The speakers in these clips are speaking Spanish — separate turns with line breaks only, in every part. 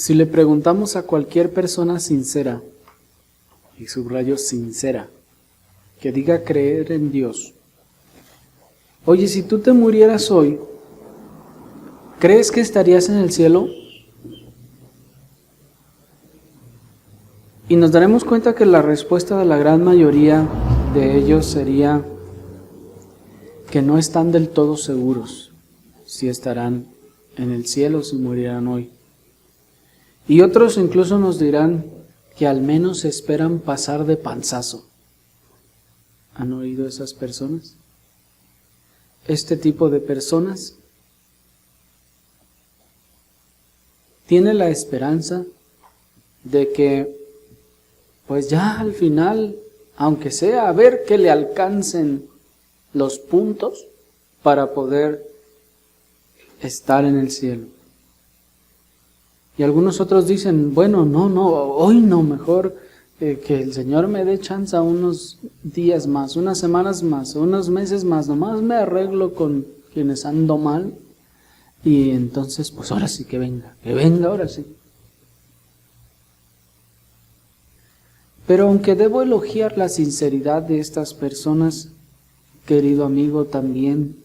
Si le preguntamos a cualquier persona sincera, y subrayo sincera, que diga creer en Dios, oye, si tú te murieras hoy, ¿crees que estarías en el cielo? Y nos daremos cuenta que la respuesta de la gran mayoría de ellos sería que no están del todo seguros si estarán en el cielo si murieran hoy. Y otros incluso nos dirán que al menos esperan pasar de panzazo. ¿Han oído esas personas? Este tipo de personas tiene la esperanza de que, pues ya al final, aunque sea a ver que le alcancen los puntos para poder estar en el cielo. Y algunos otros dicen, bueno, no, hoy no, mejor que el Señor me dé chance unos días más, unas semanas más, unos meses más, nomás me arreglo con quienes ando mal y entonces pues ahora sí que venga ahora sí. Pero aunque debo elogiar la sinceridad de estas personas, querido amigo, también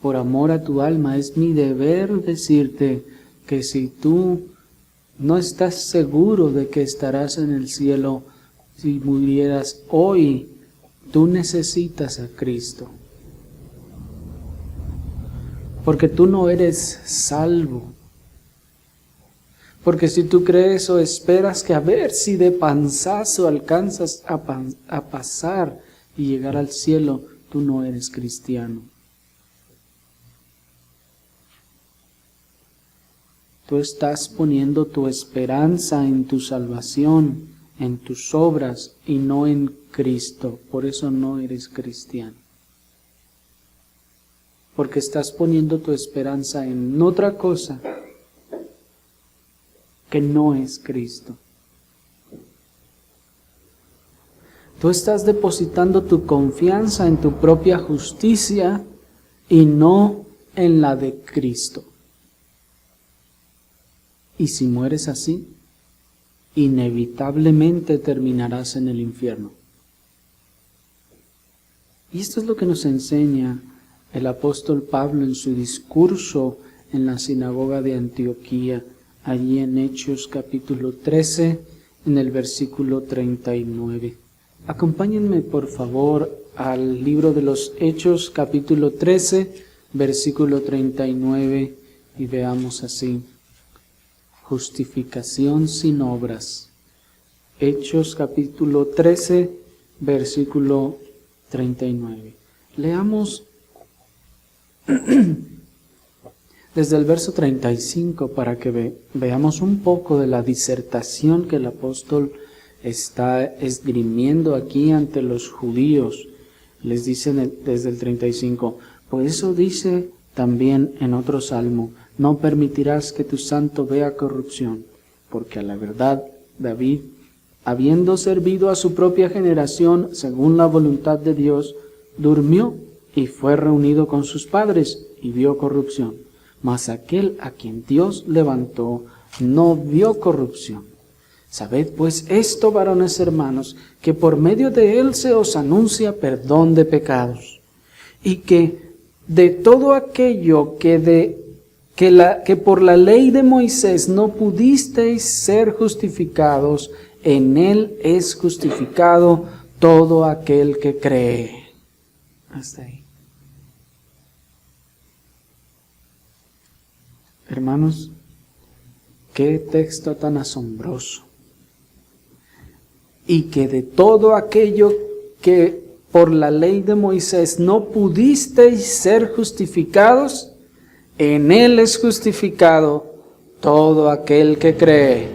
por amor a tu alma es mi deber decirte que si tú no estás seguro de que estarás en el cielo si murieras hoy, tú necesitas a Cristo. Porque tú no eres salvo. Porque si tú crees o esperas que a ver si de panzazo alcanzas a pasar y llegar al cielo, tú no eres cristiano. Tú estás poniendo tu esperanza en tu salvación, en tus obras y no en Cristo. Por eso no eres cristiano. Porque estás poniendo tu esperanza en otra cosa que no es Cristo. Tú estás depositando tu confianza en tu propia justicia y no en la de Cristo. Y si mueres así, inevitablemente terminarás en el infierno. Y esto es lo que nos enseña el apóstol Pablo en su discurso en la sinagoga de Antioquía, allí en Hechos capítulo 13, en el versículo 39. Acompáñenme por favor al libro de los Hechos capítulo 13, versículo 39, y veamos así. Justificación sin obras. Hechos capítulo 13, versículo 39. Leamos desde el verso 35 para que veamos un poco de la disertación que el apóstol está esgrimiendo aquí ante los judíos. Les dice desde el 35, por eso dice también en otro salmo, no permitirás que tu santo vea corrupción, porque a la verdad David, habiendo servido a su propia generación según la voluntad de Dios, durmió y fue reunido con sus padres y vio corrupción. Mas aquel a quien Dios levantó no vio corrupción. Sabed pues esto, varones hermanos, que por medio de él se os anuncia perdón de pecados, y que de todo aquello que por la ley de Moisés no pudisteis ser justificados, en él es justificado todo aquel que cree. Hasta ahí. Hermanos, qué texto tan asombroso. Y que de todo aquello que por la ley de Moisés no pudisteis ser justificados, en él es justificado todo aquel que cree.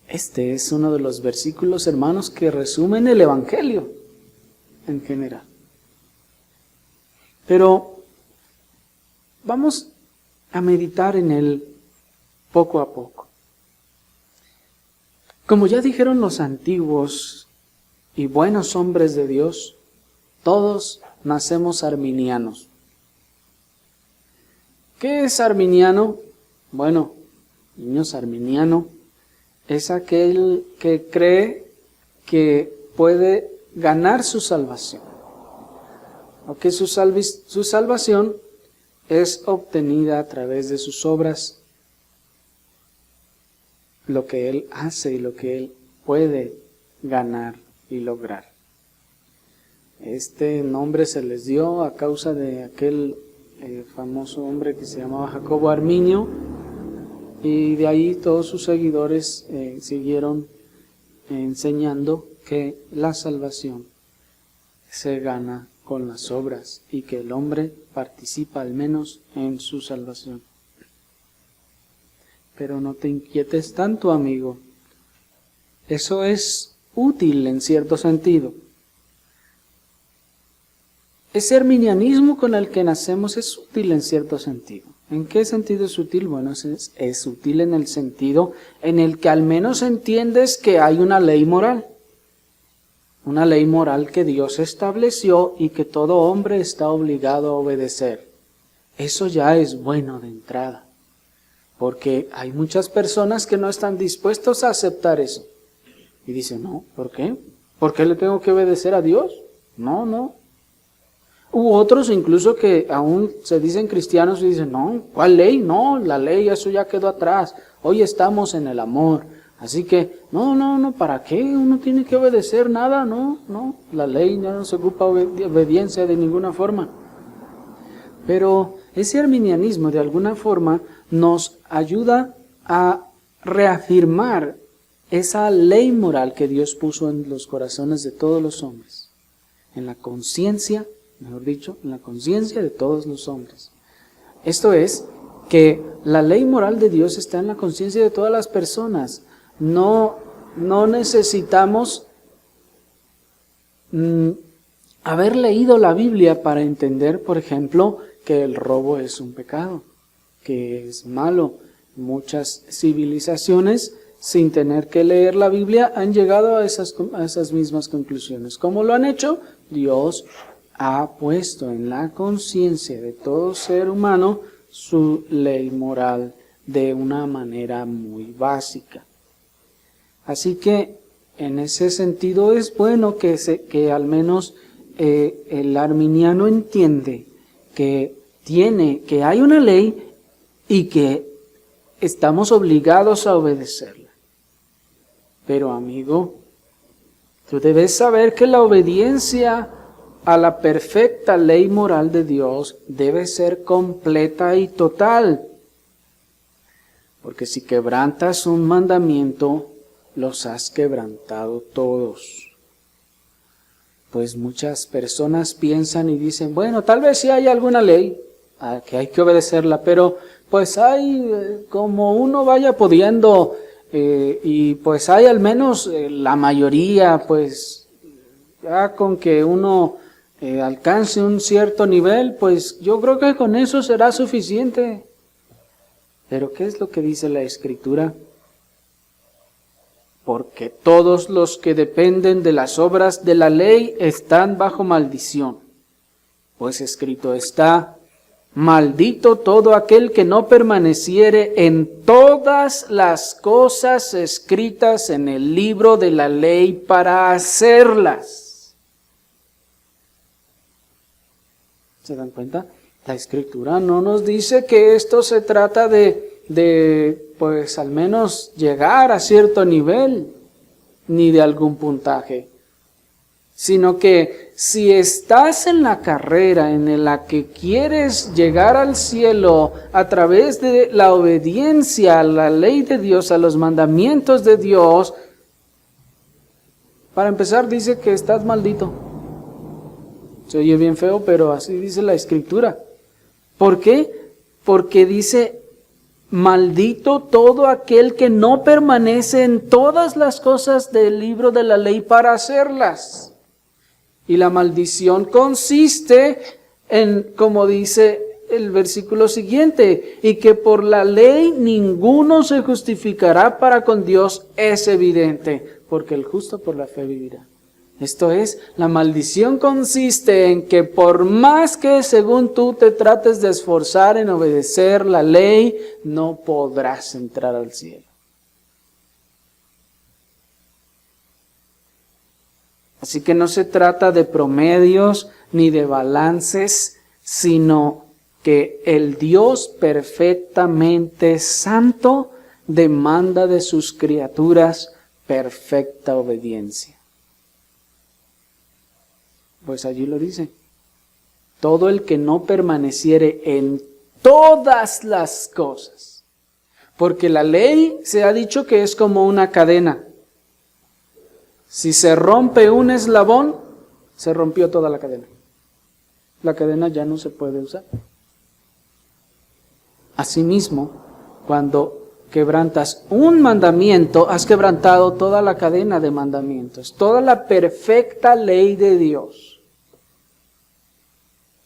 Este es uno de los versículos, hermanos, que resumen el Evangelio en general. Pero vamos a meditar en él poco a poco. Como ya dijeron los antiguos y buenos hombres de Dios, todos nacemos arminianos. ¿Qué es arminiano? Bueno, Niños, arminiano es aquel que cree que puede ganar su salvación, o que su salvación es obtenida a través de sus obras, lo que él hace y lo que él puede ganar y lograr. Este nombre se les dio a causa de aquel famoso hombre que se llamaba Jacobo Arminio, y de ahí todos sus seguidores siguieron enseñando que la salvación se gana con las obras y que el hombre participa al menos en su salvación. Pero no te inquietes tanto, amigo. Eso es útil en cierto sentido. Ese arminianismo con el que nacemos es útil en cierto sentido. ¿En qué sentido es útil? Bueno, es útil en el sentido en el que al menos entiendes que hay una ley moral. Una ley moral que Dios estableció y que todo hombre está obligado a obedecer. Eso ya es bueno de entrada, porque hay muchas personas que no están dispuestos a aceptar eso. Y dicen, no, ¿por qué? ¿Por qué le tengo que obedecer a Dios? No. U otros incluso que aún se dicen cristianos y dicen, no, ¿cuál ley? No, la ley, eso ya quedó atrás. Hoy estamos en el amor. Así que, no, ¿para qué? Uno tiene que obedecer nada, no. La ley ya no se ocupa de obediencia de ninguna forma. Pero ese arminianismo de alguna forma nos ayuda a reafirmar esa ley moral que Dios puso en los corazones de todos los hombres, en la conciencia, mejor dicho, en la conciencia de todos los hombres. Esto es, que la ley moral de Dios está en la conciencia de todas las personas. No necesitamos haber leído la Biblia para entender, por ejemplo, que el robo es un pecado, que es malo. Muchas civilizaciones, sin tener que leer la Biblia, han llegado a esas mismas conclusiones. ¿Cómo lo han hecho? Dios ha puesto en la conciencia de todo ser humano su ley moral de una manera muy básica. Así que en ese sentido es bueno que al menos el arminiano entiende que hay una ley y que estamos obligados a obedecerla. Pero amigo, tú debes saber que la obediencia a la perfecta ley moral de Dios debe ser completa y total. Porque si quebrantas un mandamiento, los has quebrantado todos. Pues muchas personas piensan y dicen, bueno, tal vez sí hay alguna ley que hay que obedecerla, pero pues hay como uno vaya pudiendo y pues hay al menos la mayoría, pues ya con que uno alcance un cierto nivel, pues yo creo que con eso será suficiente. Pero ¿qué es lo que dice la Escritura? Porque todos los que dependen de las obras de la ley están bajo maldición. Pues escrito está, maldito todo aquel que no permaneciere en todas las cosas escritas en el libro de la ley para hacerlas. ¿Se dan cuenta? La Escritura no nos dice que esto se trata de pues al menos llegar a cierto nivel, ni de algún puntaje, sino que si estás en la carrera en la que quieres llegar al cielo a través de la obediencia a la ley de Dios, a los mandamientos de Dios, para empezar dice que estás maldito. Se oye bien feo, pero así dice la Escritura. ¿Por qué? Porque dice, maldito todo aquel que no permanece en todas las cosas del libro de la ley para hacerlas. Y la maldición consiste en, como dice el versículo siguiente, y que por la ley ninguno se justificará para con Dios, es evidente, porque el justo por la fe vivirá. Esto es, la maldición consiste en que por más que según tú te trates de esforzar en obedecer la ley, no podrás entrar al cielo. Así que no se trata de promedios ni de balances, sino que el Dios perfectamente santo demanda de sus criaturas perfecta obediencia. Pues allí lo dice. Todo el que no permaneciere en todas las cosas. Porque la ley se ha dicho que es como una cadena. Si se rompe un eslabón, se rompió toda la cadena. La cadena ya no se puede usar. Asimismo, cuando quebrantas un mandamiento, has quebrantado toda la cadena de mandamientos, toda la perfecta ley de Dios.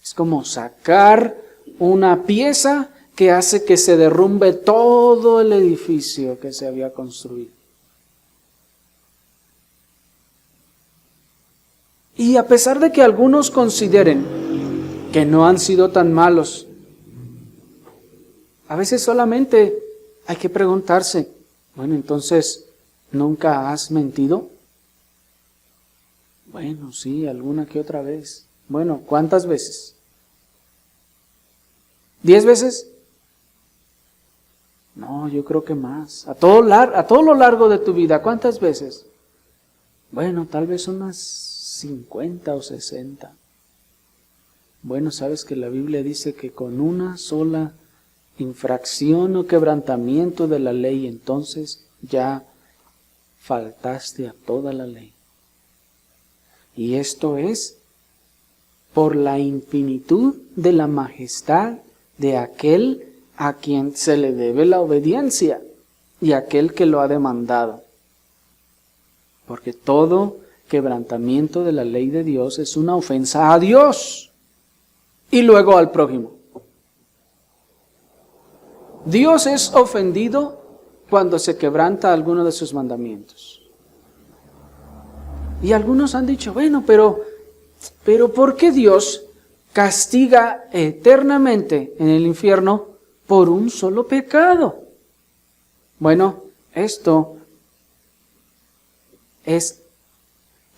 Es como sacar una pieza que hace que se derrumbe todo el edificio que se había construido. Y a pesar de que algunos consideren que no han sido tan malos, a veces solamente hay que preguntarse, bueno, entonces, ¿nunca has mentido? Bueno, sí, alguna que otra vez. Bueno, ¿cuántas veces? ¿10 veces? No, yo creo que más. A todo lo largo de tu vida, ¿cuántas veces? Bueno, tal vez unas 50 o 60. Bueno, sabes que la Biblia dice que con una sola infracción o quebrantamiento de la ley, entonces ya faltaste a toda la ley. Y esto es por la infinitud de la majestad de aquel a quien se le debe la obediencia y aquel que lo ha demandado. Porque todo quebrantamiento de la ley de Dios es una ofensa a Dios y luego al prójimo. Dios es ofendido cuando se quebranta alguno de sus mandamientos. Y algunos han dicho, bueno, pero ¿por qué Dios castiga eternamente en el infierno por un solo pecado? Bueno, esto es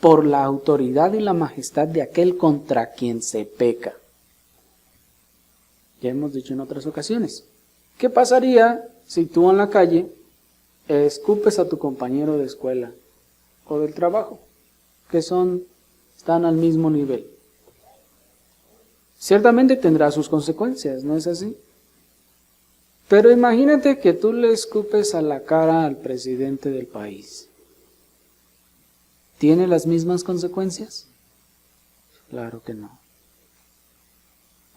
por la autoridad y la majestad de aquel contra quien se peca. Ya hemos dicho en otras ocasiones. ¿Qué pasaría si tú en la calle escupes a tu compañero de escuela o del trabajo, que están al mismo nivel? Ciertamente tendrá sus consecuencias, ¿no es así? Pero imagínate que tú le escupes a la cara al presidente del país. ¿Tiene las mismas consecuencias? Claro que no.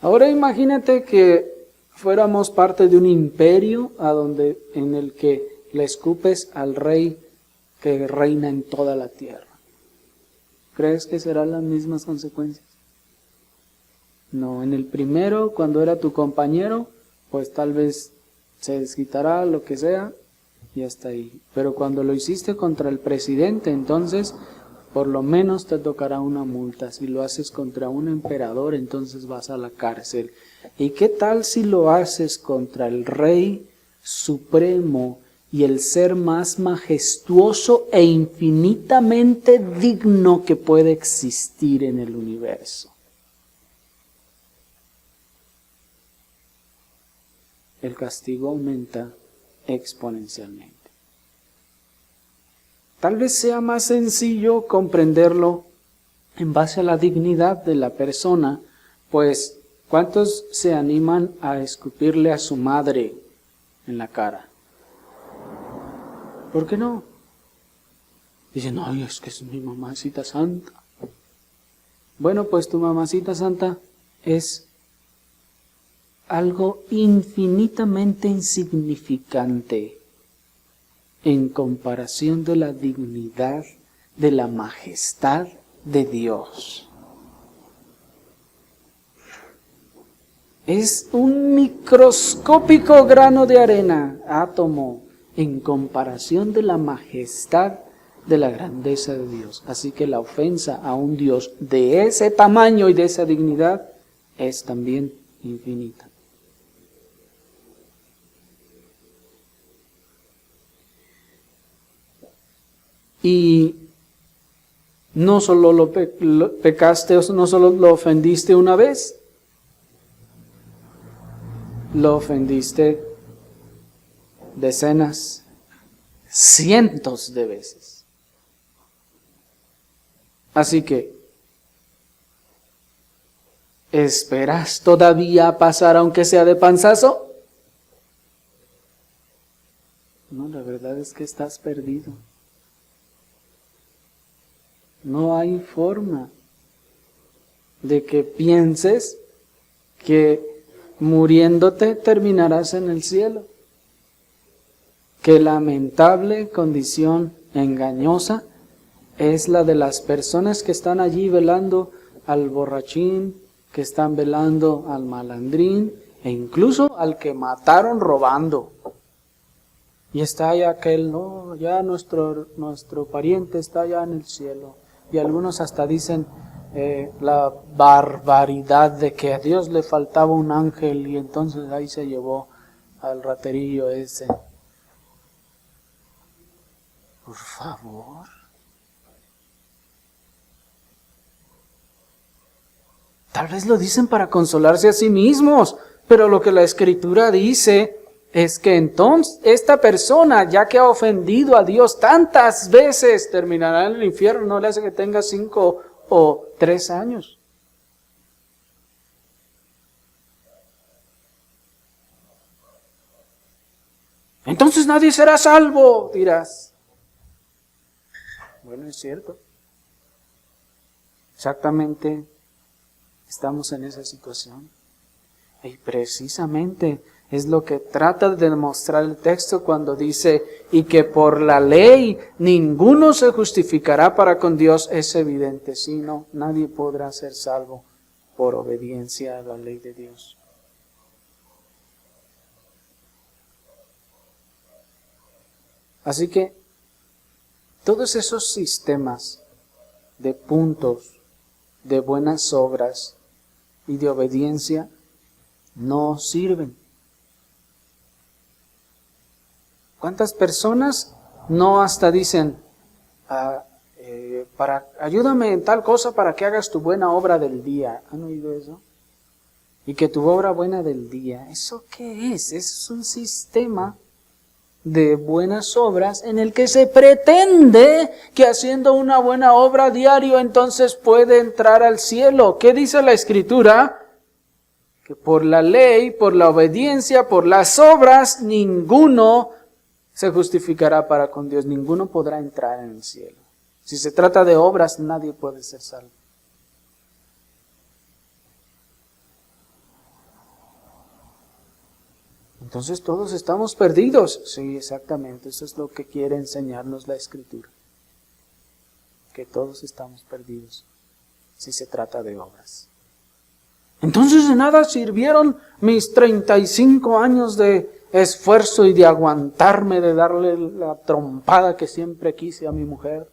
Ahora imagínate que fuéramos parte de un imperio en el que le escupes al rey que reina en toda la tierra. ¿Crees que serán las mismas consecuencias? No, en el primero, cuando era tu compañero, pues tal vez se desquitará lo que sea y hasta ahí. Pero cuando lo hiciste contra el presidente, entonces por lo menos te tocará una multa. Si lo haces contra un emperador, entonces vas a la cárcel. ¿Y qué tal si lo haces contra el Rey Supremo y el ser más majestuoso e infinitamente digno que puede existir en el universo? El castigo aumenta exponencialmente. Tal vez sea más sencillo comprenderlo en base a la dignidad de la persona, pues ¿cuántos se animan a escupirle a su madre en la cara? ¿Por qué no? Dicen, ay, es que es mi mamacita santa. Bueno, pues tu mamacita santa es algo infinitamente insignificante en comparación de la dignidad, de la majestad de Dios. Es un microscópico grano de arena, átomo, en comparación de la majestad de la grandeza de Dios. Así que la ofensa a un Dios de ese tamaño y de esa dignidad es también infinita. Y no solo lo pecaste, no solo lo ofendiste una vez, lo ofendiste decenas, cientos de veces. Así que, ¿esperas todavía pasar aunque sea de panzazo? No, la verdad es que estás perdido. No hay forma de que pienses que muriéndote terminarás en el cielo. Qué lamentable condición engañosa es la de las personas que están allí velando al borrachín, que están velando al malandrín e incluso al que mataron robando. Y está allá aquel, no, ya nuestro pariente está allá en el cielo. Y algunos hasta dicen la barbaridad de que a Dios le faltaba un ángel y entonces ahí se llevó al raterillo ese. Por favor. Tal vez lo dicen para consolarse a sí mismos, pero lo que la Escritura dice es que entonces esta persona, ya que ha ofendido a Dios tantas veces, terminará en el infierno. No le hace que tenga 5 o 3 años. Entonces nadie será salvo, dirás. Bueno, es cierto. Exactamente estamos en esa situación. Y precisamente es lo que trata de demostrar el texto cuando dice, y que por la ley ninguno se justificará para con Dios. Es evidente, si no, nadie podrá ser salvo por obediencia a la ley de Dios. Así que todos esos sistemas de puntos, de buenas obras y de obediencia no sirven. ¿Cuántas personas no hasta dicen, ayúdame en tal cosa para que hagas tu buena obra del día? ¿Han oído eso? Y que tu obra buena del día, ¿eso qué es? Es un sistema de buenas obras en el que se pretende que haciendo una buena obra diario entonces puede entrar al cielo. ¿Qué dice la Escritura? Que por la ley, por la obediencia, por las obras, ninguno se justificará para con Dios. Ninguno podrá entrar en el cielo. Si se trata de obras, nadie puede ser salvo. Entonces todos estamos perdidos. Sí, exactamente. Eso es lo que quiere enseñarnos la Escritura. Que todos estamos perdidos si se trata de obras. Entonces de nada sirvieron mis 35 años de esfuerzo y de aguantarme, de darle la trompada que siempre quise a mi mujer.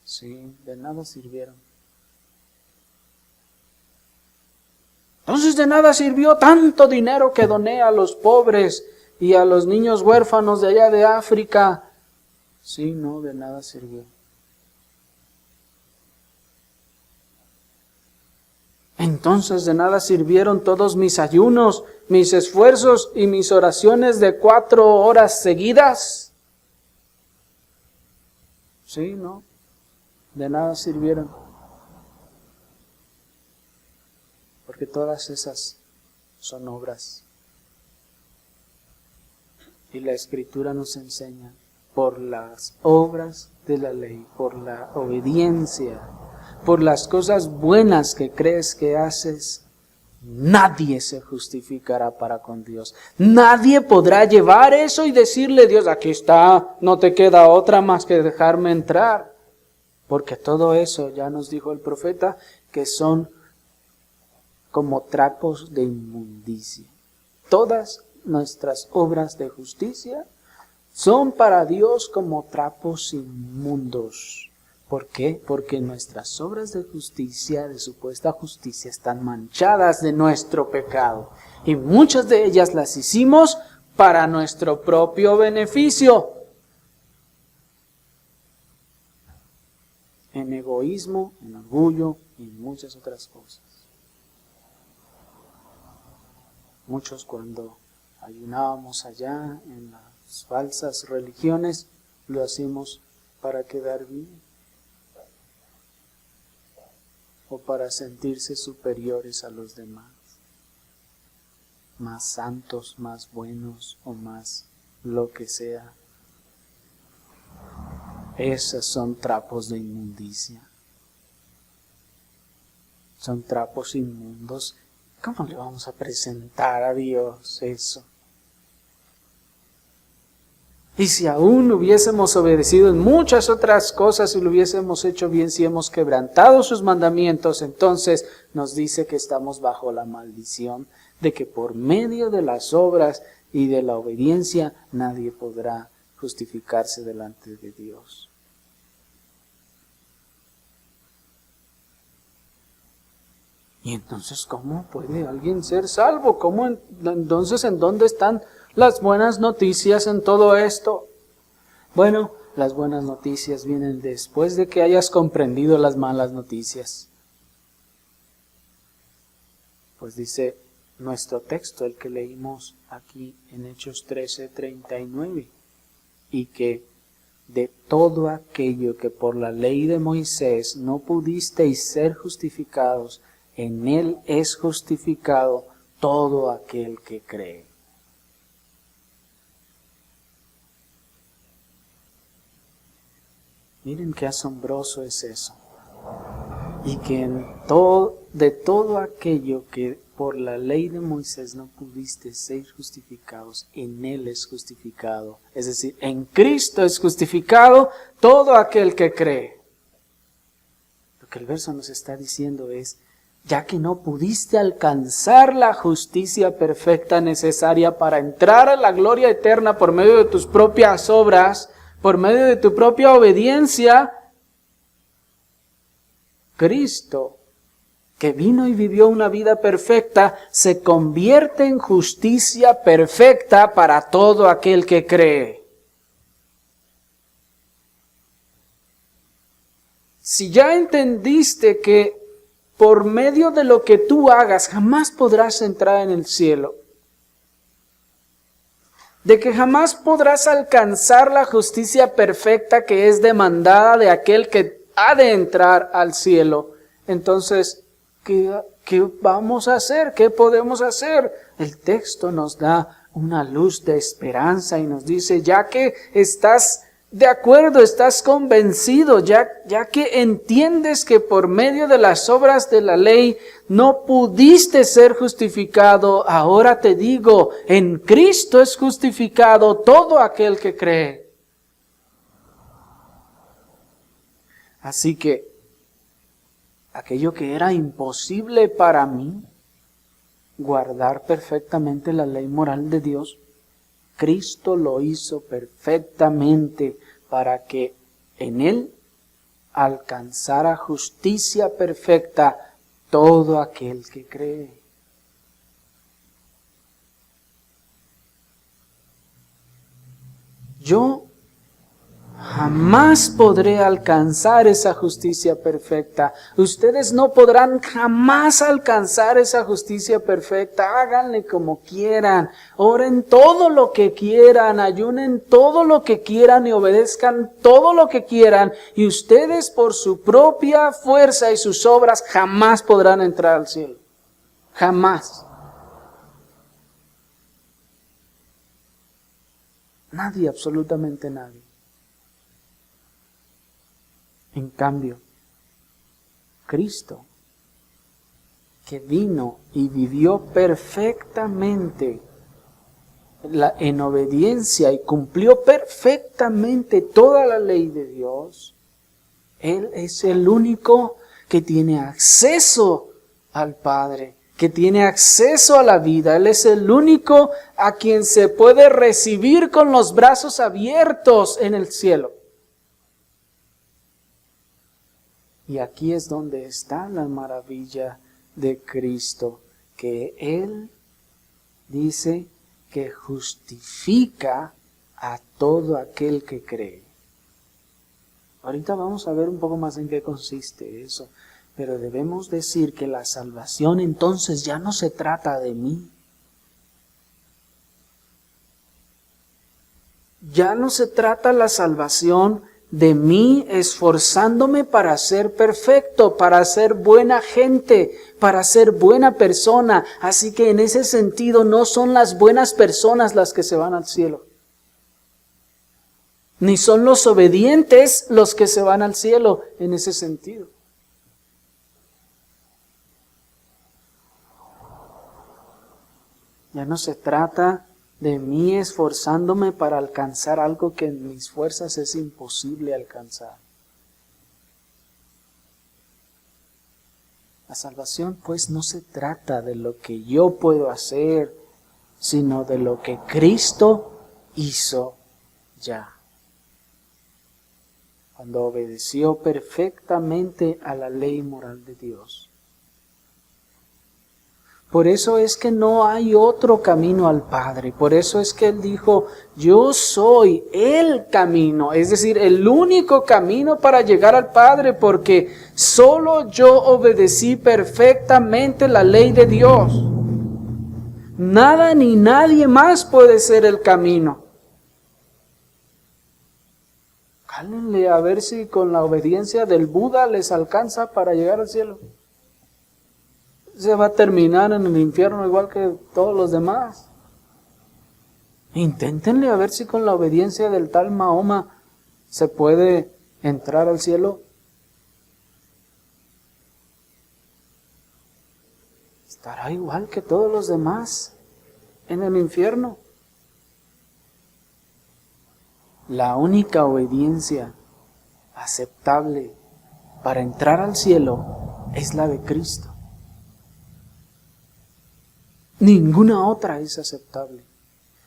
Sí, de nada sirvieron. Entonces de nada sirvió tanto dinero que doné a los pobres y a los niños huérfanos de allá de África. Sí, no, de nada sirvió. Entonces de nada sirvieron todos mis ayunos, mis esfuerzos y mis oraciones de 4 horas seguidas. Sí, no, de nada sirvieron. Porque todas esas son obras. Y la Escritura nos enseña por las obras de la ley, por la obediencia, por las cosas buenas que crees que haces, nadie se justificará para con Dios. Nadie podrá llevar eso y decirle, Dios, aquí está, no te queda otra más que dejarme entrar. Porque todo eso, ya nos dijo el profeta, que son como trapos de inmundicia. Todas nuestras obras de justicia Son para Dios como trapos inmundos. ¿Por qué? Porque nuestras obras de justicia, de supuesta justicia, están manchadas de nuestro pecado. Y muchas de ellas las hicimos para nuestro propio beneficio. En egoísmo, en orgullo y en muchas otras cosas. Muchos cuando ayunábamos allá en las falsas religiones, lo hacemos para quedar bien o para sentirse superiores a los demás, más santos, más buenos o más lo que sea. Esos son trapos de inmundicia. Son trapos inmundos. ¿Cómo le vamos a presentar a Dios eso? Y si aún hubiésemos obedecido en muchas otras cosas y lo hubiésemos hecho bien, si hemos quebrantado sus mandamientos, entonces nos dice que estamos bajo la maldición de que por medio de las obras y de la obediencia nadie podrá justificarse delante de Dios. Y entonces, ¿cómo puede alguien ser salvo? Entonces, ¿en dónde están las buenas noticias en todo esto? Bueno, las buenas noticias vienen después de que hayas comprendido las malas noticias. Pues dice nuestro texto, el que leímos aquí en Hechos 13:39, y que de todo aquello que por la ley de Moisés no pudisteis ser justificados, en él es justificado todo aquel que cree. Miren qué asombroso es eso. Y que de todo aquello que por la ley de Moisés no pudiste ser justificados, en él es justificado. Es decir, en Cristo es justificado todo aquel que cree. Lo que el verso nos está diciendo es, ya que no pudiste alcanzar la justicia perfecta necesaria para entrar a la gloria eterna por medio de tus propias obras, por medio de tu propia obediencia, Cristo, que vino y vivió una vida perfecta, se convierte en justicia perfecta para todo aquel que cree. Si ya entendiste que por medio de lo que tú hagas jamás podrás entrar en el cielo, de que jamás podrás alcanzar la justicia perfecta que es demandada de aquel que ha de entrar al cielo, entonces, ¿qué vamos a hacer? ¿Qué podemos hacer? El texto nos da una luz de esperanza y nos dice, ya que estás de acuerdo, estás convencido, ya que entiendes que por medio de las obras de la ley no pudiste ser justificado, ahora te digo, en Cristo es justificado todo aquel que cree. Así que, aquello que era imposible para mí, guardar perfectamente la ley moral de Dios, Cristo lo hizo perfectamente para que en Él alcanzara justicia perfecta todo aquel que cree. Yo jamás podré alcanzar esa justicia perfecta. Ustedes no podrán jamás alcanzar esa justicia perfecta. Háganle como quieran. Oren todo lo que quieran. Ayunen todo lo que quieran y obedezcan todo lo que quieran. Y ustedes por su propia fuerza y sus obras jamás podrán entrar al cielo. Jamás. Nadie, absolutamente nadie. En cambio, Cristo, que vino y vivió perfectamente en obediencia y cumplió perfectamente toda la ley de Dios, Él es el único que tiene acceso al Padre, que tiene acceso a la vida. Él es el único a quien se puede recibir con los brazos abiertos en el cielo. Y aquí es donde está la maravilla de Cristo, que Él dice que justifica a todo aquel que cree. Ahorita vamos a ver un poco más en qué consiste eso, pero debemos decir que la salvación entonces ya no se trata de mí. Ya no se trata la salvación de mí esforzándome para ser perfecto, para ser buena gente, para ser buena persona. Así que en ese sentido no son las buenas personas las que se van al cielo. Ni son los obedientes los que se van al cielo en ese sentido. Ya no se trata de mí esforzándome para alcanzar algo que en mis fuerzas es imposible alcanzar. La salvación pues no se trata de lo que yo puedo hacer, sino de lo que Cristo hizo ya. Cuando obedeció perfectamente a la ley moral de Dios. Por eso es que no hay otro camino al Padre. Por eso es que Él dijo, yo soy el camino, es decir, el único camino para llegar al Padre, porque solo yo obedecí perfectamente la ley de Dios. Nada ni nadie más puede ser el camino. Cálenle a ver si con la obediencia del Buda les alcanza para llegar al cielo. Se va a terminar en el infierno igual que todos los demás. Inténtenle a ver si con la obediencia del tal Mahoma se puede entrar al cielo. Estará igual que todos los demás en el infierno. La única obediencia aceptable para entrar al cielo es la de Cristo. Ninguna otra es aceptable.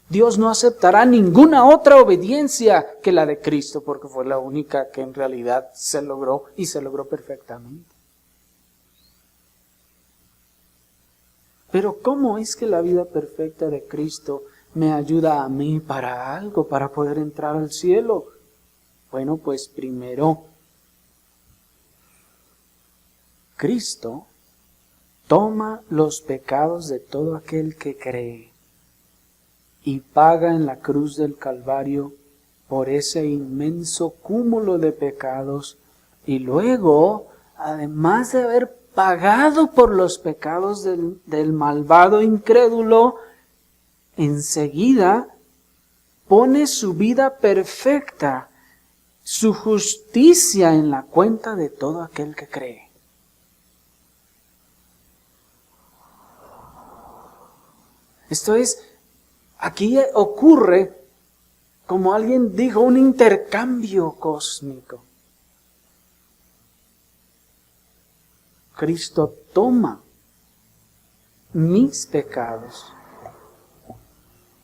Dios no aceptará ninguna otra obediencia que la de Cristo, porque fue la única que en realidad se logró y se logró perfectamente. Pero ¿cómo es que la vida perfecta de Cristo me ayuda a mí para algo, para poder entrar al cielo? Bueno, pues primero, Cristo toma los pecados de todo aquel que cree y paga en la cruz del Calvario por ese inmenso cúmulo de pecados. Y luego, además de haber pagado por los pecados del malvado incrédulo, enseguida pone su vida perfecta, su justicia en la cuenta de todo aquel que cree. Esto es, aquí ocurre, como alguien dijo, un intercambio cósmico. Cristo toma mis pecados,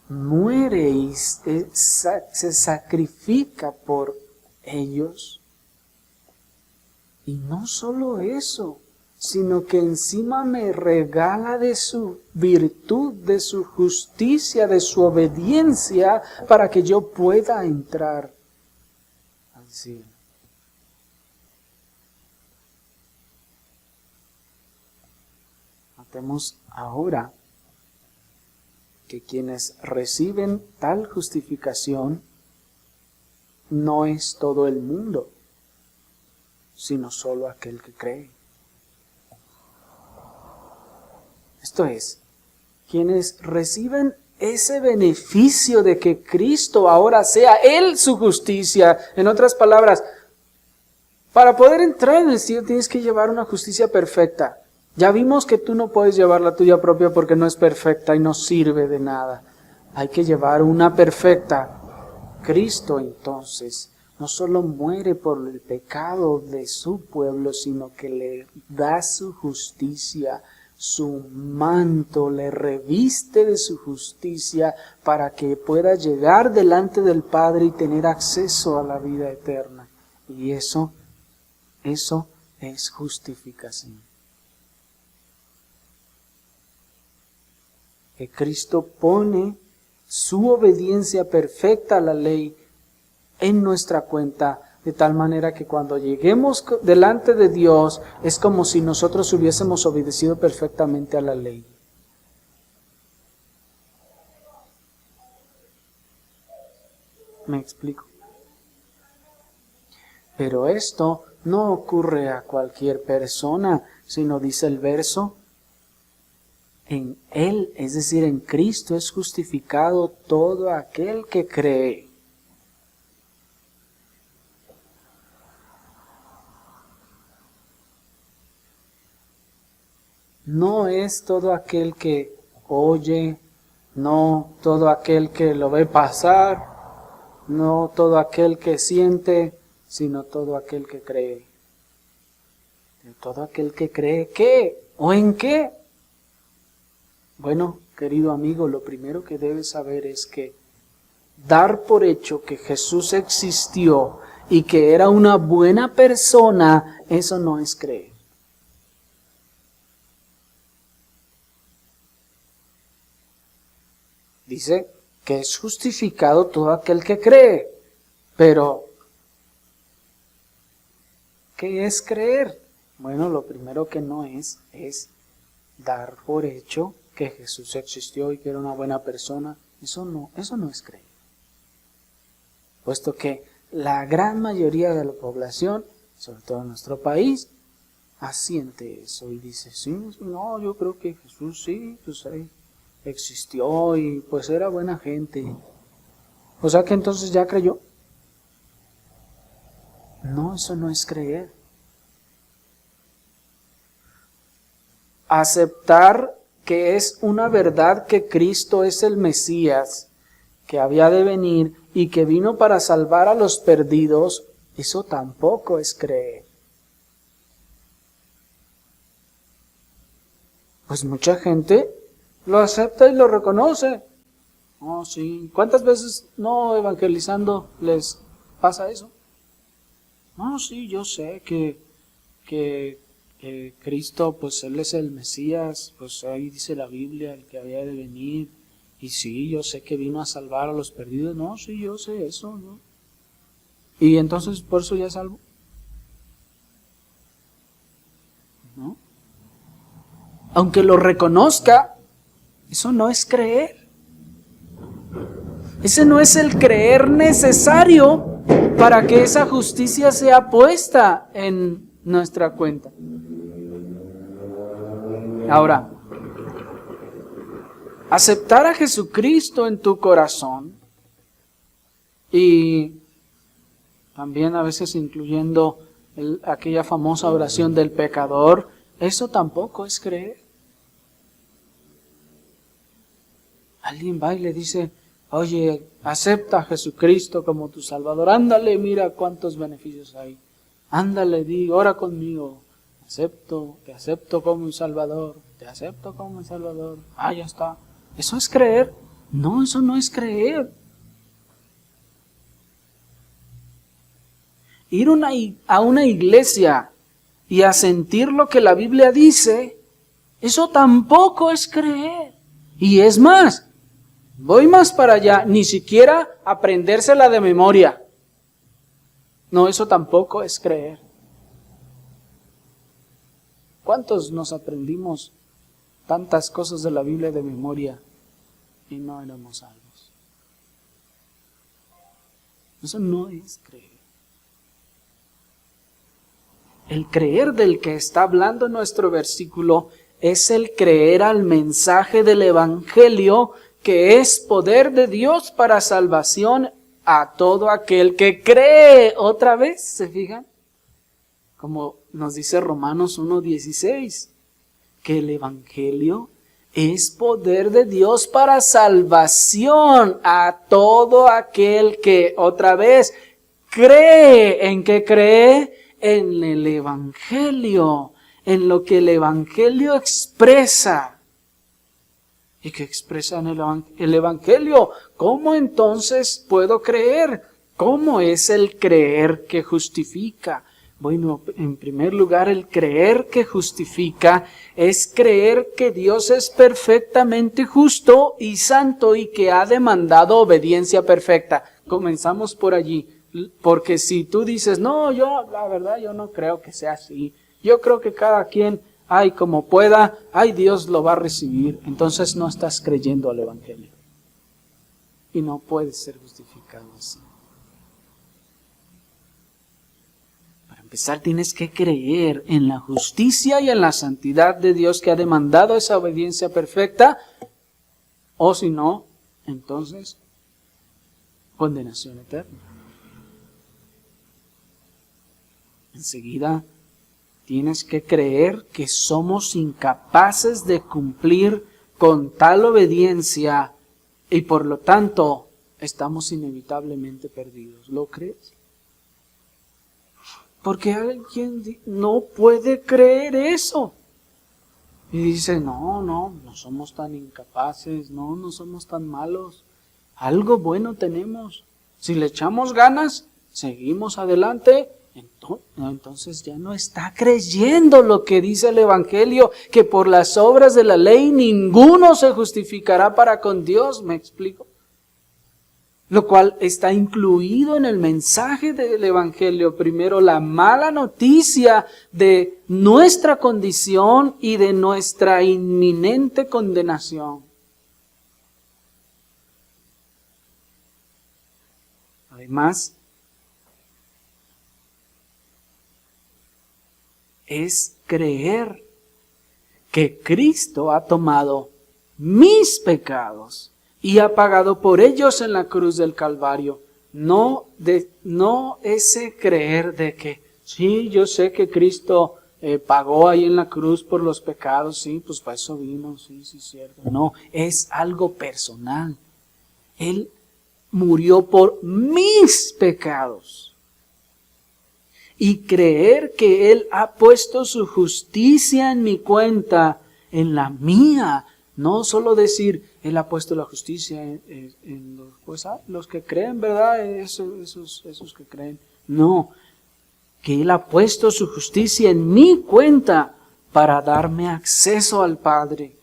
muere y se sacrifica por ellos. Y no solo eso, sino que encima me regala de su virtud, de su justicia, de su obediencia, para que yo pueda entrar al cielo. Notemos ahora que quienes reciben tal justificación no es todo el mundo, sino solo aquel que cree. Esto es, quienes reciben ese beneficio de que Cristo ahora sea Él su justicia. En otras palabras, para poder entrar en el cielo tienes que llevar una justicia perfecta. Ya vimos que tú no puedes llevar la tuya propia porque no es perfecta y no sirve de nada. Hay que llevar una perfecta. Cristo entonces no solo muere por el pecado de su pueblo, sino que le da su justicia, su manto, le reviste de su justicia para que pueda llegar delante del Padre y tener acceso a la vida eterna. Y eso es justificación. Que Cristo pone su obediencia perfecta a la ley en nuestra cuenta, de tal manera que cuando lleguemos delante de Dios es como si nosotros hubiésemos obedecido perfectamente a la ley. ¿Me explico? Pero esto no ocurre a cualquier persona, sino dice el verso, en Él, es decir, en Cristo es justificado todo aquel que cree. No es todo aquel que oye, no todo aquel que lo ve pasar, no todo aquel que siente, sino todo aquel que cree. Todo aquel que cree, ¿qué? ¿O en qué? Bueno, querido amigo, lo primero que debes saber es que dar por hecho que Jesús existió y que era una buena persona, eso no es creer. Dice que es justificado todo aquel que cree, pero ¿qué es creer? Bueno, lo primero que no es dar por hecho que Jesús existió y que era una buena persona. Eso no es creer. Puesto que la gran mayoría de la población, sobre todo en nuestro país, asiente eso y dice, sí, no, yo creo que Jesús sí, pues ahí existió y pues era buena gente. O sea que entonces ya creyó. No, eso no es creer. Aceptar que es una verdad que Cristo es el Mesías, que había de venir y que vino para salvar a los perdidos, eso tampoco es creer. Pues mucha gente lo acepta y lo reconoce. Oh, sí. ¿Cuántas veces no evangelizando les pasa eso? No, sí, yo sé que Cristo, pues Él es el Mesías, pues ahí dice la Biblia, el que había de venir. Y sí, yo sé que vino a salvar a los perdidos. No, sí, yo sé eso, ¿no? Y entonces, ¿por eso ya es salvo? ¿No? Aunque lo reconozca, eso no es creer. Ese no es el creer necesario para que esa justicia sea puesta en nuestra cuenta. Ahora, aceptar a Jesucristo en tu corazón y también a veces incluyendo aquella famosa oración del pecador, eso tampoco es creer. Alguien va y le dice, oye, acepta a Jesucristo como tu Salvador, ándale, mira cuántos beneficios hay. Ándale, ora conmigo, te acepto como un Salvador, te acepto como un Salvador. Ah, ya está. ¿Eso es creer? No, eso no es creer. Ir a una iglesia y a sentir lo que la Biblia dice, eso tampoco es creer. Y es más, voy más para allá, ni siquiera aprendérsela de memoria. No, eso tampoco es creer. ¿Cuántos nos aprendimos tantas cosas de la Biblia de memoria y no éramos salvos? Eso no es creer. El creer del que está hablando nuestro versículo es el creer al mensaje del Evangelio, que es poder de Dios para salvación a todo aquel que cree. Otra vez, ¿se fijan? Como nos dice Romanos 1:16, que el Evangelio es poder de Dios para salvación a todo aquel que, otra vez, cree. ¿En qué cree? En el Evangelio. en lo que el Evangelio expresa. ¿Y qué expresa en el Evangelio? ¿Cómo entonces puedo creer? ¿Cómo es el creer que justifica? Bueno, en primer lugar, el creer que justifica es creer que Dios es perfectamente justo y santo y que ha demandado obediencia perfecta. Comenzamos por allí, porque si tú dices, no, la verdad, yo no creo que sea así. Yo creo que cada quien, como pueda, Dios lo va a recibir. Entonces no estás creyendo al Evangelio. Y no puedes ser justificado así. Para empezar, tienes que creer en la justicia y en la santidad de Dios que ha demandado esa obediencia perfecta. O si no, entonces, condenación eterna. Enseguida, tienes que creer que somos incapaces de cumplir con tal obediencia y por lo tanto estamos inevitablemente perdidos. ¿Lo crees? Porque alguien no puede creer eso. Y dice, no somos tan incapaces, no somos tan malos. Algo bueno tenemos. Si le echamos ganas, seguimos adelante. Entonces ya no está creyendo lo que dice el Evangelio, que por las obras de la ley ninguno se justificará para con Dios. ¿Me explico? Lo cual está incluido en el mensaje del Evangelio. Primero, la mala noticia de nuestra condición y de nuestra inminente condenación. Además, es creer que Cristo ha tomado mis pecados y ha pagado por ellos en la cruz del Calvario. No ese creer de que, sí, yo sé que Cristo pagó ahí en la cruz por los pecados, sí, pues para eso vino, sí, cierto. No, es algo personal. Él murió por mis pecados. Y creer que Él ha puesto su justicia en mi cuenta, en la mía. No solo decir, Él ha puesto la justicia en los que creen, ¿verdad? Esos que creen. No, que Él ha puesto su justicia en mi cuenta para darme acceso al Padre.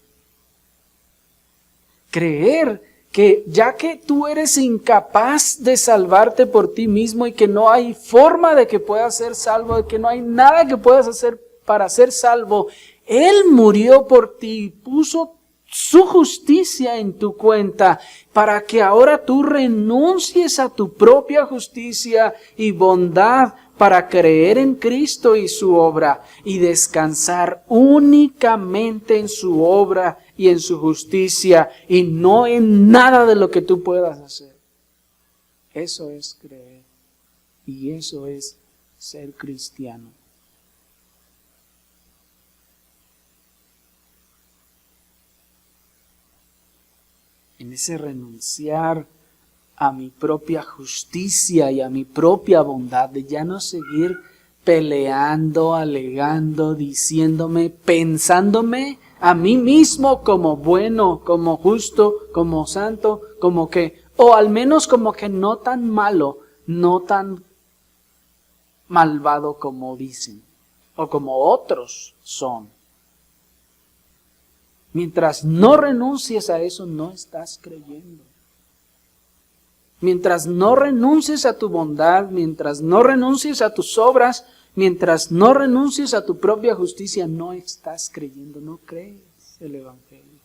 Creer que ya que tú eres incapaz de salvarte por ti mismo y que no hay forma de que puedas ser salvo, de que no hay nada que puedas hacer para ser salvo, Él murió por ti, puso su justicia en tu cuenta para que ahora tú renuncies a tu propia justicia y bondad para creer en Cristo y su obra y descansar únicamente en su obra y en su justicia y no en nada de lo que tú puedas hacer. Eso es creer y eso es ser cristiano. En ese renunciar a mi propia justicia y a mi propia bondad, de ya no seguir peleando, alegando, diciéndome, pensándome a mí mismo como bueno, como justo, como santo, como que, o al menos como que no tan malo, no tan malvado como dicen, o como otros son. Mientras no renuncies a eso, no estás creyendo. Mientras no renuncies a tu bondad, mientras no renuncies a tus obras, mientras no renuncies a tu propia justicia, no estás creyendo, no crees el Evangelio.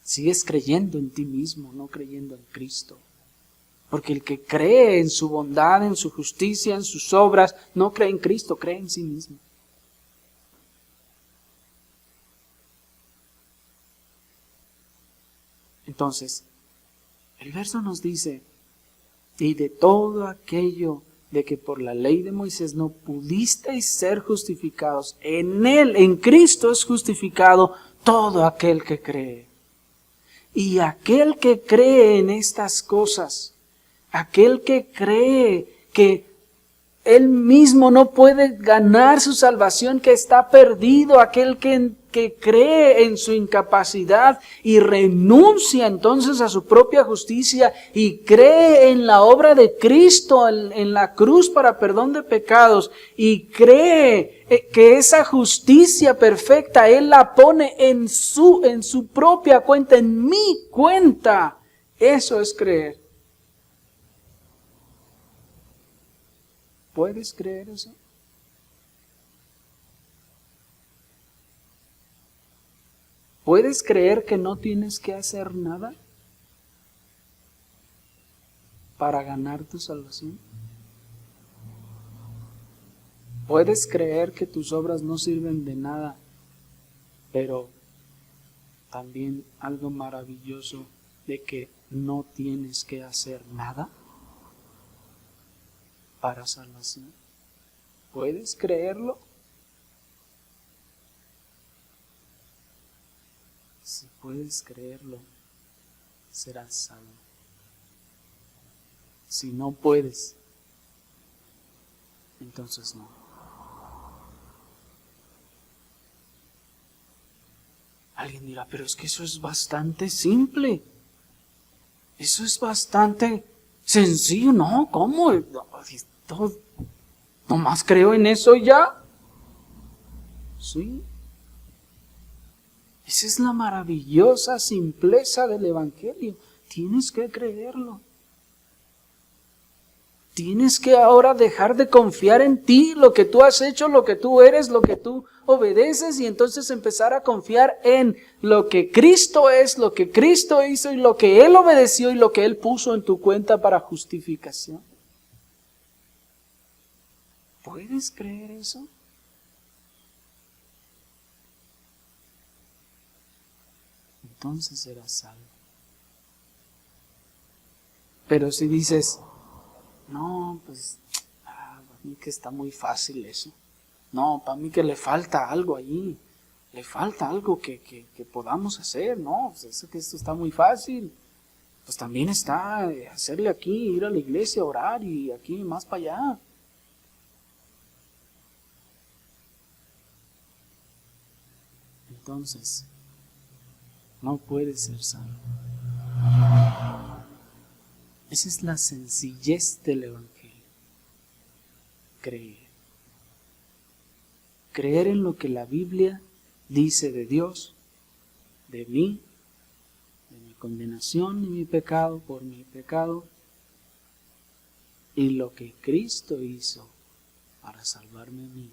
Sigues creyendo en ti mismo, no creyendo en Cristo. Porque el que cree en su bondad, en su justicia, en sus obras, no cree en Cristo, cree en sí mismo. Entonces, el verso nos dice, y de todo aquello de que por la ley de Moisés no pudisteis ser justificados, en Él, en Cristo es justificado todo aquel que cree. Y aquel que cree en estas cosas, aquel que cree que él mismo no puede ganar su salvación, que está perdido, aquel que cree en su incapacidad y renuncia entonces a su propia justicia y cree en la obra de Cristo en la cruz para perdón de pecados y cree que esa justicia perfecta Él la pone en su propia cuenta, en mi cuenta. Eso es creer. ¿Puedes creer eso? ¿Puedes creer que no tienes que hacer nada para ganar tu salvación? ¿Puedes creer que tus obras no sirven de nada, pero también algo maravilloso de que no tienes que hacer nada para salvación? ¿Puedes creerlo? Si puedes creerlo, serás salvo. Si no puedes, entonces no. Alguien dirá, pero es que eso es bastante simple. Eso es bastante sencillo. No, ¿cómo? ¿Nomás creo en eso y ya? Sí. Esa es la maravillosa simpleza del Evangelio. Tienes que creerlo. Tienes que ahora dejar de confiar en ti, lo que tú has hecho, lo que tú eres, lo que tú obedeces, y entonces empezar a confiar en lo que Cristo es, lo que Cristo hizo y lo que Él obedeció y lo que Él puso en tu cuenta para justificación. ¿Puedes creer eso? Entonces serás salvo. Pero si dices, no, pues, para mí que está muy fácil eso. No, para mí que le falta algo allí. Le falta algo que podamos hacer. No, pues eso que esto está muy fácil. Pues también está hacerle aquí, ir a la iglesia, orar y aquí más para allá. Entonces, no puedes ser salvo. Esa es la sencillez del Evangelio. Creer. Creer en lo que la Biblia dice de Dios, de mí, de mi condenación y mi pecado por mi pecado, y lo que Cristo hizo para salvarme a mí,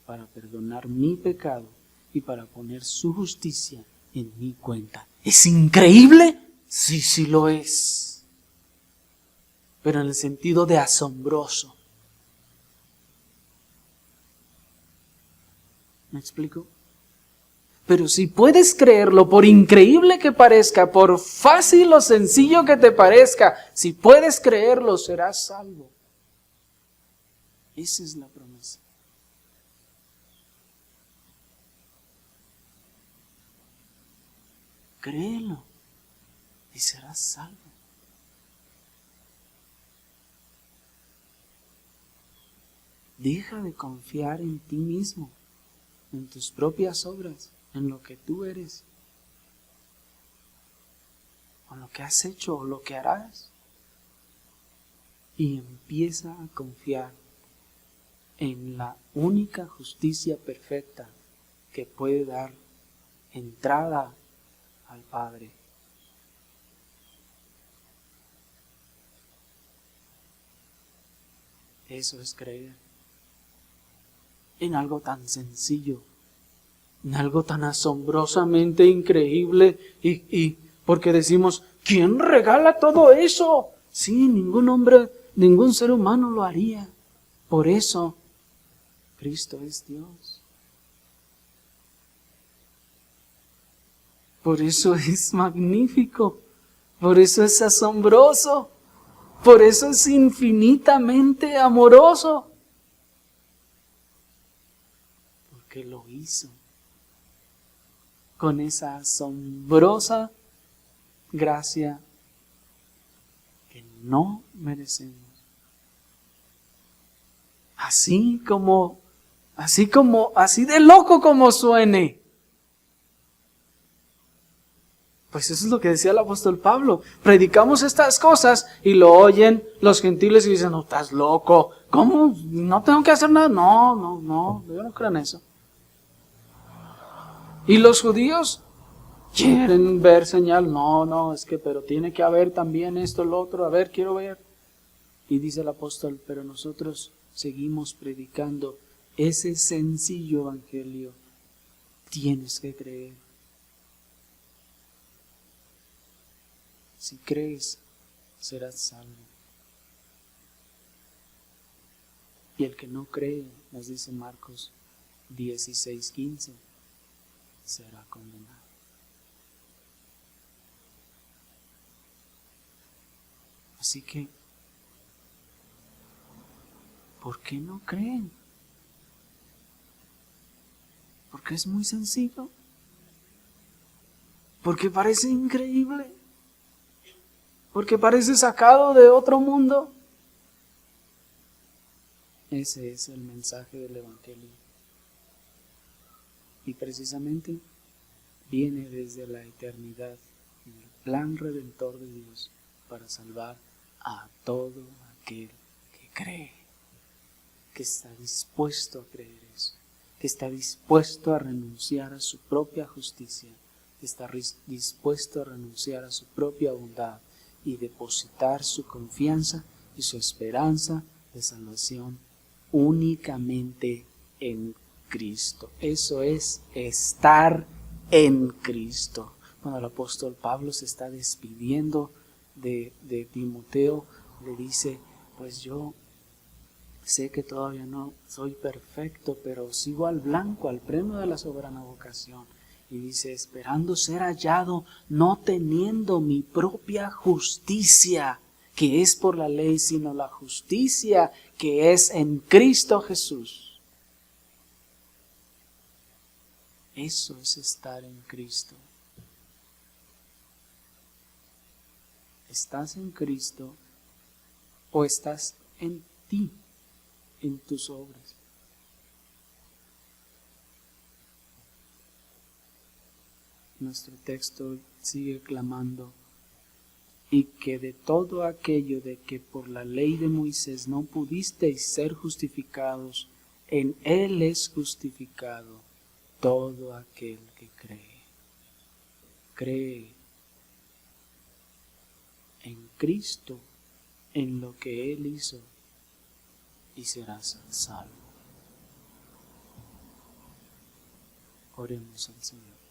para perdonar mi pecado y para poner su justicia en mi cuenta. ¿Es increíble? Sí, sí lo es. Pero en el sentido de asombroso. ¿Me explico? Pero si puedes creerlo, por increíble que parezca, por fácil o sencillo que te parezca, si puedes creerlo, serás salvo. Esa es la promesa. Créelo y serás salvo. Deja de confiar en ti mismo, en tus propias obras, en lo que tú eres, en lo que has hecho o lo que harás. Y empieza a confiar en la única justicia perfecta que puede dar entrada al Padre. Eso es creer en algo tan sencillo, en algo tan asombrosamente increíble, y porque decimos, ¿quién regala todo eso? Sí, ningún hombre, ningún ser humano lo haría. Por eso, Cristo es Dios. Por eso es magnífico, por eso es asombroso, por eso es infinitamente amoroso. Porque lo hizo con esa asombrosa gracia que no merecemos. Así de loco como suene. Pues eso es lo que decía el apóstol Pablo. Predicamos estas cosas y lo oyen los gentiles y dicen, no, estás loco. ¿Cómo? ¿No tengo que hacer nada? No, yo no creo en eso. Y los judíos quieren ver señal. No, es que, pero tiene que haber también esto, lo otro. A ver, quiero ver. Y dice el apóstol, pero nosotros seguimos predicando ese sencillo evangelio. Tienes que creer. Si crees, serás salvo. Y el que no cree, nos dice Marcos 16:15, será condenado. Así que, ¿por qué no creen? Porque es muy sencillo. Porque parece increíble. Porque parece sacado de otro mundo. Ese es el mensaje del Evangelio. Y precisamente viene desde la eternidad el plan redentor de Dios para salvar a todo aquel que cree, que está dispuesto a creer eso, que está dispuesto a renunciar a su propia justicia, que está dispuesto a renunciar a su propia bondad y depositar su confianza y su esperanza de salvación únicamente en Cristo. Eso es estar en Cristo. Cuando el apóstol Pablo se está despidiendo de Timoteo, le dice, pues yo sé que todavía no soy perfecto, pero sigo al blanco, al premio de la soberana vocación. Y dice, esperando ser hallado, no teniendo mi propia justicia, que es por la ley, sino la justicia que es en Cristo Jesús. Eso es estar en Cristo. ¿Estás en Cristo o estás en ti, en tus obras? Nuestro texto sigue clamando, y que de todo aquello de que por la ley de Moisés no pudisteis ser justificados, en Él es justificado todo aquel que cree. Cree en Cristo, en lo que Él hizo, y serás salvo. Oremos al Señor.